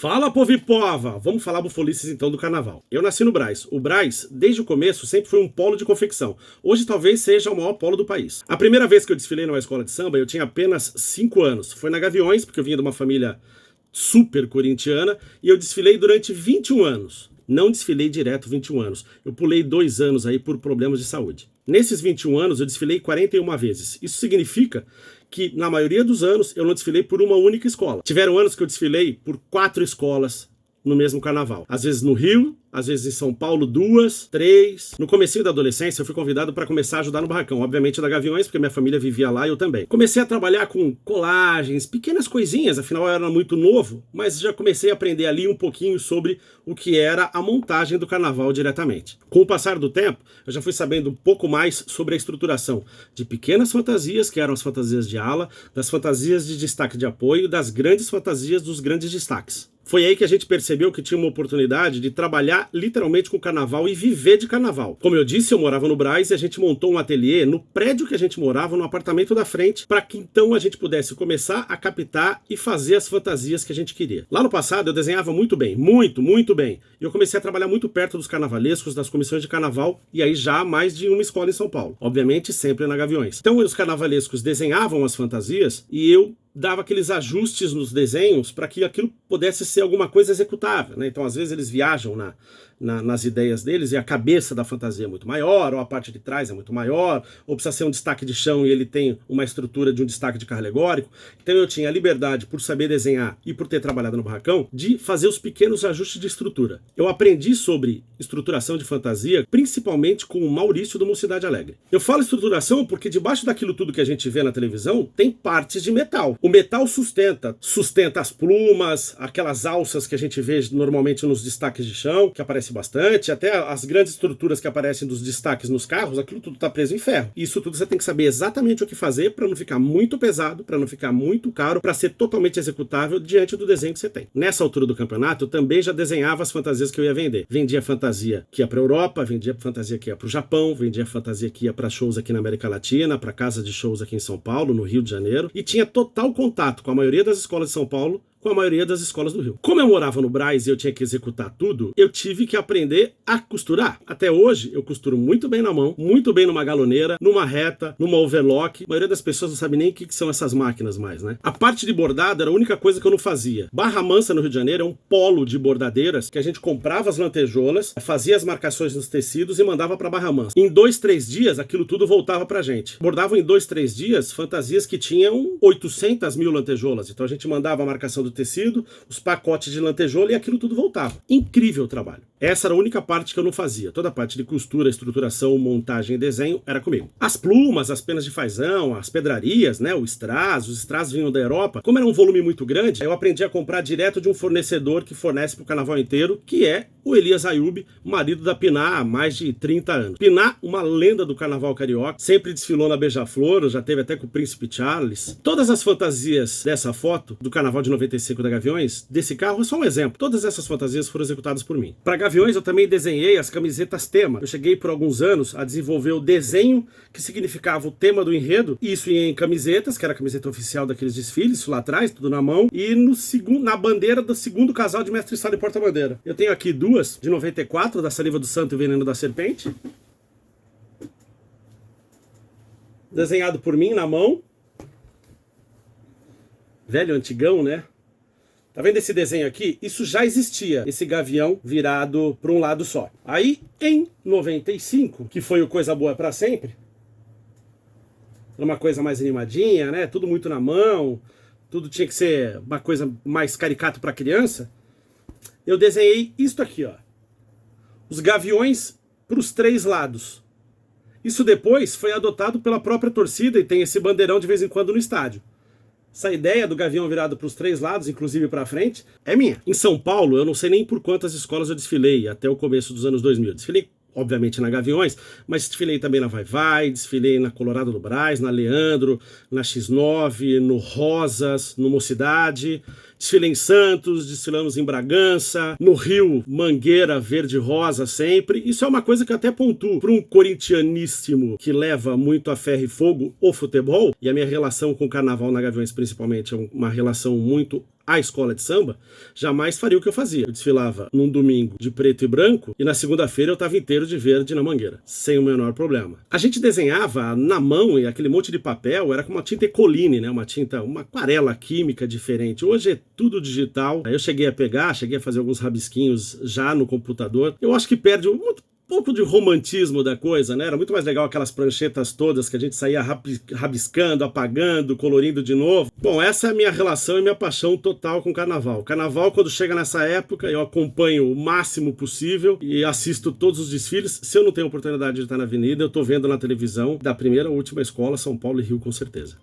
Fala, povo e pova! Vamos falar bufolices então do carnaval. Eu nasci no Brás. O Brás, desde o começo, sempre foi um polo de confecção. Hoje talvez seja o maior polo do país. A primeira vez que eu desfilei numa escola de samba, eu tinha apenas 5 anos. Foi na Gaviões, porque eu vinha de uma família super corintiana, e eu desfilei durante 21 anos. Não desfilei direto 21 anos. Eu pulei 2 anos aí por problemas de saúde. Nesses 21 anos, eu desfilei 41 vezes. Isso significa que, na maioria dos anos, eu não desfilei por uma única escola. Tiveram anos que eu desfilei por 4 escolas no mesmo carnaval. Às vezes no Rio, às vezes em São Paulo, 2, 3. No comecinho da adolescência, eu fui convidado para começar a ajudar no barracão. Obviamente da Gaviões, porque minha família vivia lá e eu também. Comecei a trabalhar com colagens, pequenas coisinhas, afinal eu era muito novo, mas já comecei a aprender ali um pouquinho sobre o que era a montagem do carnaval diretamente. Com o passar do tempo, eu já fui sabendo um pouco mais sobre a estruturação de pequenas fantasias, que eram as fantasias de ala, das fantasias de destaque de apoio, das grandes fantasias dos grandes destaques. Foi aí que a gente percebeu que tinha uma oportunidade de trabalhar literalmente com carnaval e viver de carnaval. Como eu disse, eu morava no Brás e a gente montou um ateliê no prédio que a gente morava, no apartamento da frente, para que então a gente pudesse começar a captar e fazer as fantasias que a gente queria. Lá no passado eu desenhava muito bem, muito bem. E eu comecei a trabalhar muito perto dos carnavalescos, das comissões de carnaval, e aí já mais de uma escola em São Paulo. Obviamente sempre na Gaviões. Então os carnavalescos desenhavam as fantasias e eu dava aqueles ajustes nos desenhos para que aquilo pudesse ser alguma coisa executável, né? Então, às vezes, eles viajam nas ideias deles e a cabeça da fantasia é muito maior, ou a parte de trás é muito maior, ou precisa ser um destaque de chão e ele tem uma estrutura de um destaque de carro alegórico. Então, eu tinha a liberdade, por saber desenhar e por ter trabalhado no barracão, de fazer os pequenos ajustes de estrutura. Eu aprendi sobre estruturação de fantasia, principalmente com o Maurício do Mocidade Alegre. Eu falo estruturação porque debaixo daquilo tudo que a gente vê na televisão, tem partes de metal. O metal sustenta as plumas, aquelas alças que a gente vê normalmente nos destaques de chão, que aparece bastante, até as grandes estruturas que aparecem dos destaques nos carros, aquilo tudo está preso em ferro. E isso tudo você tem que saber exatamente o que fazer para não ficar muito pesado, para não ficar muito caro, para ser totalmente executável diante do desenho que você tem. Nessa altura do campeonato, eu também já desenhava as fantasias que eu ia vender. Vendia fantasia que ia para a Europa, vendia fantasia que ia para o Japão, vendia fantasia que ia para shows aqui na América Latina, para casa de shows aqui em São Paulo, no Rio de Janeiro, e tinha total contato com a maioria das escolas de São Paulo, com a maioria das escolas do Rio. Como eu morava no Brás e eu tinha que executar tudo, eu tive que aprender a costurar. Até hoje, eu costuro muito bem na mão, muito bem numa galoneira, numa reta, numa overlock. A maioria das pessoas não sabe nem o que são essas máquinas mais, né? A parte de bordado era a única coisa que eu não fazia. Barra Mansa, no Rio de Janeiro, é um polo de bordadeiras que a gente comprava as lantejoulas, fazia as marcações nos tecidos e mandava para Barra Mansa. Em 2, 3 dias, aquilo tudo voltava pra gente. Bordavam em 2, 3 dias fantasias que tinham 800 mil lantejoulas. Então a gente mandava a marcação do tecido, os pacotes de lantejoula e aquilo tudo voltava. Incrível o trabalho. Essa era a única parte que eu não fazia. Toda a parte de costura, estruturação, montagem e desenho era comigo. As plumas, as penas de fazão, as pedrarias, né, os strass vinham da Europa. Como era um volume muito grande, eu aprendi a comprar direto de um fornecedor que fornece para o carnaval inteiro, que é o Elias Ayub, marido da Piná há mais de 30 anos. Piná, uma lenda do carnaval carioca, sempre desfilou na Beija-Flor, já teve até com o Príncipe Charles. Todas as fantasias dessa foto, do carnaval de 95 da Gaviões, desse carro é só um exemplo. Todas essas fantasias foram executadas por mim. Para Gaviões, eu também desenhei as camisetas tema. Eu cheguei por alguns anos a desenvolver o desenho que significava o tema do enredo, isso em camisetas, que era a camiseta oficial daqueles desfiles, isso lá atrás, tudo na mão, e na bandeira do segundo casal de mestre sala e porta-bandeira. Eu tenho aqui duas, de 94, da Saliva do Santo e o Veneno da Serpente. Desenhado por mim na mão. Velho, antigão, né? Tá vendo esse desenho aqui? Isso já existia, esse gavião virado para um lado só. Aí, em 95, que foi o Coisa Boa Pra Sempre, uma coisa mais animadinha, né? Tudo muito na mão, tudo tinha que ser uma coisa mais caricato para criança. Eu desenhei isto aqui, ó. Os gaviões para os 3 lados. Isso depois foi adotado pela própria torcida e tem esse bandeirão de vez em quando no estádio. Essa ideia do gavião virado para os 3 lados, inclusive para frente, é minha. Em São Paulo, eu não sei nem por quantas escolas eu desfilei até o começo dos anos 2000. Desfilei, obviamente, na Gaviões, mas desfilei também na Vai Vai, desfilei na Colorado do Brás, na Leandro, na X9, no Rosas, no Mocidade. Desfilei em Santos, desfilamos em Bragança, no Rio, Mangueira, Verde Rosa sempre. Isso é uma coisa que eu até pontuo para um corintianíssimo que leva muito a ferro e fogo o futebol, e a minha relação com o carnaval na Gaviões principalmente é uma relação muito a escola de samba, jamais faria o que eu fazia. Eu desfilava num domingo de preto e branco e na segunda-feira eu estava inteiro de verde na mangueira, sem o menor problema. A gente desenhava na mão e aquele monte de papel era com uma tinta Ecoline, né? Uma aquarela química diferente. Hoje é tudo digital. Eu cheguei a fazer alguns rabisquinhos já no computador. Eu acho que perde muito pouco de romantismo da coisa, né? Era muito mais legal aquelas pranchetas todas que a gente saía rabiscando, apagando, colorindo de novo. Bom, essa é a minha relação e minha paixão total com o carnaval. Carnaval, quando chega nessa época, eu acompanho o máximo possível e assisto todos os desfiles. Se eu não tenho oportunidade de estar na avenida, eu tô vendo na televisão da primeira à última escola, São Paulo e Rio, com certeza.